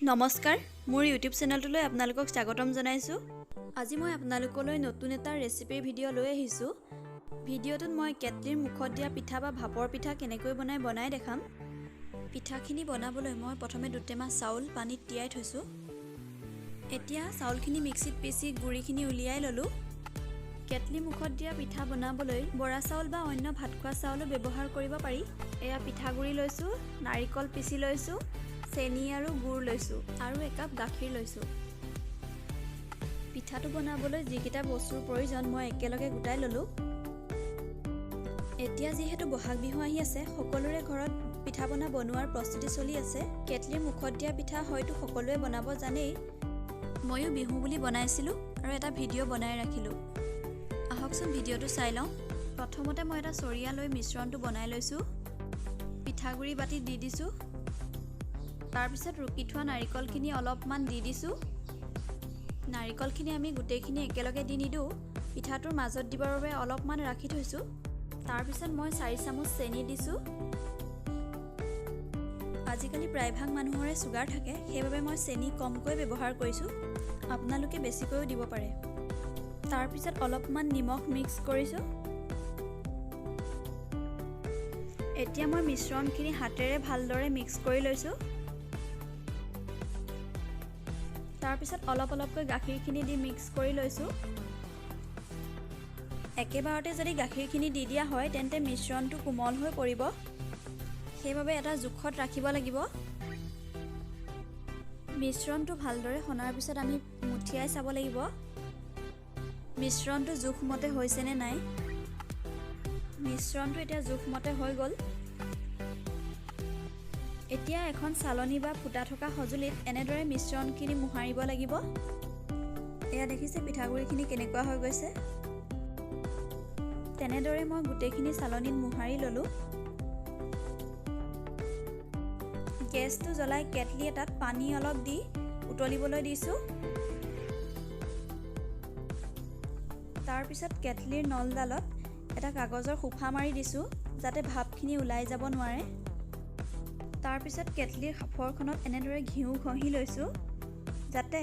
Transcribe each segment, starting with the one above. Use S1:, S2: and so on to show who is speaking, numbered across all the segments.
S1: নমস্কাৰ মোৰ ইউটিউব চেনেলটোলৈ আপোনালোকক স্বাগতম জনাইছো। আজি মই আপোনালোকলৈ নতুন এটা ৰেচিপিৰ ভিডিঅ' লৈ আহিছো। ভিডিঅ'টোত মই কেটলিৰ মুখত দিয়া পিঠা বা ভাপৰ পিঠা কেনেকৈ বনাই দেখাম। পিঠাখিনি বনাবলৈ মই প্ৰথমে দুটেমা চাউল পানীত তিয়াই থৈছো। এতিয়া চাউলখিনি মিক্সিত পিচি গুড়িখিনি উলিয়াই ললো। কেটলি মুখত দিয়া পিঠা বনাবলৈ বৰা চাউল বা অন্য ভাত খোৱা চাউলো ব্যৱহাৰ কৰিব পাৰি। এয়া পিঠাগুড়ি লৈছো, নাৰিকল পিচি লৈছো, চেনি আৰু গুড় লৈছো আৰু একাপ গাখীৰ লৈছো। পিঠাটো বনাবলৈ যিকেইটা বস্তুৰ প্ৰয়োজন মই একেলগে গোটাই ললো। এতিয়া যিহেতু বহাগ বিহু আহি আছে, সকলোৰে ঘৰত পিঠা বনোৱাৰ প্ৰস্তুতি চলি আছে। কেটলিৰ মুখত দিয়া পিঠা হয়তো সকলোৱে বনাব জানেই। ময়ো বিহু বুলি বনাইছিলো আৰু এটা ভিডিঅ' বনাই ৰাখিলো। আহকচোন ভিডিঅ'টো চাই লওঁ। প্ৰথমতে মই এটা চৰিয়া লৈ মিশ্ৰণটো বনাই লৈছো। পিঠাগুড়ি বাটিত দি দিছো। তাৰপিছত ৰুকি থোৱা নাৰিকলখিনি অলপমান দি দিছো। নাৰিকলখিনি আমি গোটেইখিনি একেলগে দি নিদিওঁ, পিঠাটোৰ মাজত দিবৰ বাবে অলপমান ৰাখি থৈছো। তাৰপিছত মই 4 চামুচ চেনি দিছো। আজিকালি প্ৰায়ভাগ মানুহৰে চুগাৰ থাকে, সেইবাবে মই চেনি কমকৈ ব্যৱহাৰ কৰিছো। আপোনালোকে বেছিকৈও দিব পাৰে। তাৰপিছত অলপমান নিমখ মিক্স কৰিছো। এতিয়া মই মিশ্ৰণখিনি হাতেৰে ভালদৰে মিক্স কৰি লৈছো। তাৰপিছত অলপকৈ গাখীৰখিনি দি মিক্স কৰি লৈছো। একেবাৰতে যদি গাখীৰখিনি দি দিয়া হয় তেন্তে মিশ্ৰণটো কোমল হৈ পৰিব। সেইবাবে এটা জোখত ৰাখিব লাগিব। মিশ্ৰণটো ভালদৰে সনাৰ পিছত আমি মুঠিয়াই চাব লাগিব মিশ্ৰণটো জোখমতে হৈছে নে নাই। মিশ্ৰণটো এতিয়া জোখমতে হৈ গ'ল। এতিয়া এখন চালনী বা ফুটা থকা সঁজুলিত এনেদৰে মিশ্ৰণখিনি মোহাৰিব লাগিব। এয়া দেখিছে পিঠাগুড়িখিনি কেনেকুৱা হৈ গৈছে। তেনেদৰে মই গোটেইখিনি চালনীত মোহাৰি ললো। গেছটো জ্বলাই কেটলি এটাত পানী অলপ দি উতলিবলৈ দিছো। তাৰপিছত কেটলিৰ নলডালত এটা কাগজৰ সোফা মাৰি দিছো, যাতে ভাপখিনি ওলাই যাব নোৱাৰে। তাৰপিছত কেটলিৰ সাঁফৰখনত এনেদৰে ঘিউ ঘঁহি লৈছো, যাতে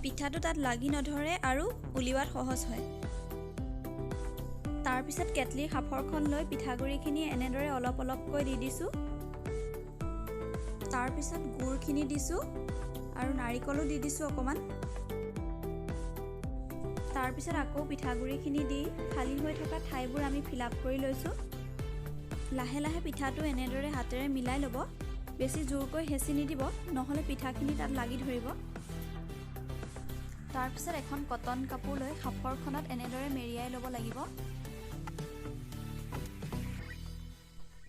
S1: পিঠাটো তাত লাগি নধৰে আৰু উলিওৱাত সহজ হয়। তাৰপিছত কেটলিৰ সাঁফৰখন লৈ পিঠাগুড়িখিনি এনেদৰে অলপকৈ দি দিছো। তাৰপিছত গুড়খিনি দিছো আৰু নাৰিকলো দি দিছো অকণমান। তাৰপিছত আকৌ পিঠাগুড়িখিনি দি খালী হৈ থকা ঠাইবোৰ আমি ফিল আপ কৰি লৈছো। লাহে লাহে পিঠাটো এনেদৰে হাতেৰে মিলাই ল'ব। বেছি জোৰকৈ হেঁচি নিদিব, নহ'লে পিঠাখিনি তাত লাগি ধৰিব। তাৰপিছত এখন কটন কাপোৰ লৈ সাঁফৰখনত এনেদৰে মেৰিয়াই ল'ব লাগিব।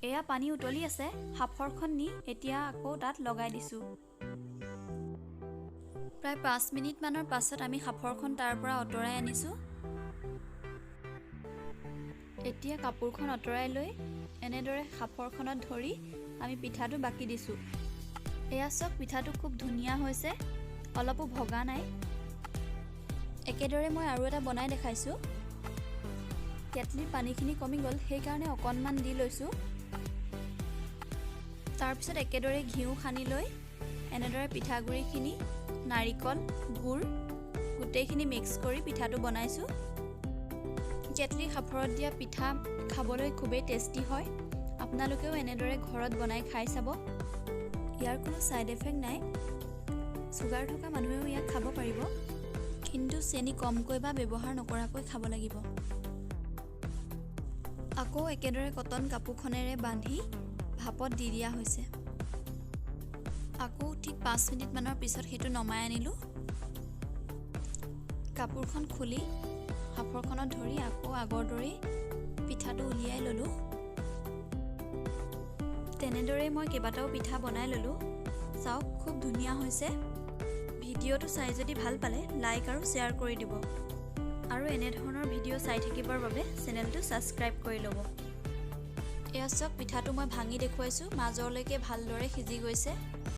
S1: এয়া পানী উতলি আছে। সাঁফৰখন নি এতিয়া আকৌ তাত লগাই দিছো। প্ৰায় 5 মিনিটমানৰ পাছত আমি সাঁফৰখন তাৰ পৰা আঁতৰাই আনিছো। এতিয়া কাপোৰখন আঁতৰাই লৈ এনেদৰে সাঁফৰখনত ধৰি আমি পিঠাটো বাকি দিছো। এয়া চাওক, পিঠাটো খুব ধুনীয়া হৈছে, অলপো ভগা নাই। একেদৰে মই আৰু এটা বনাই দেখাইছো। কেটলিৰ পানীখিনি কমি গ'ল, সেইকাৰণে অকণমান দি লৈছো। তাৰপিছত একেদৰে ঘিউ সানি লৈ এনেদৰে পিঠাগুড়িখিনি, নাৰিকল, গুড় গোটেইখিনি মিক্স কৰি পিঠাটো বনাইছো। কেটলিৰ সাঁফৰত দিয়া পিঠা খাবলৈ খুবেই টেষ্টি হয়। আপোনালোকেও এনেদৰে ঘৰত বনাই খাই চাব। ইয়াৰ কোনো ছাইড এফেক্ট নাই। চুগাৰ থকা মানুহেও ইয়াক খাব পাৰিব, কিন্তু চেনি কমকৈ বা ব্যৱহাৰ নকৰাকৈ খাব লাগিব। আকৌ একেদৰে কটন কাপোৰখনেৰে বান্ধি ভাপত দি দিয়া হৈছে। আকৌ ঠিক 5 মিনিটমানৰ পিছত সেইটো নমাই আনিলোঁ। কাপোৰখন খুলি সাঁফৰখনত ধৰি আকৌ আগৰ দৰেই পিঠাটো উলিয়াই ল'লোঁ। তেনেদৰে মই কেইবাটাও পিঠা বনাই ল'লোঁ। চাওক, খুব ধুনীয়া হৈছে। ভিডিঅ'টো চাই যদি ভাল পালে লাইক আৰু শ্বেয়াৰ কৰি দিব। আৰু এনেধৰণৰ ভিডিঅ' চাই থাকিবৰ বাবে চেনেলটো ছাবস্ক্ৰাইব কৰি ল'ব। এয়া চাওক, পিঠাটো মই ভাঙি দেখুৱাইছোঁ, মাজলৈকে ভালদৰে সিজি গৈছে।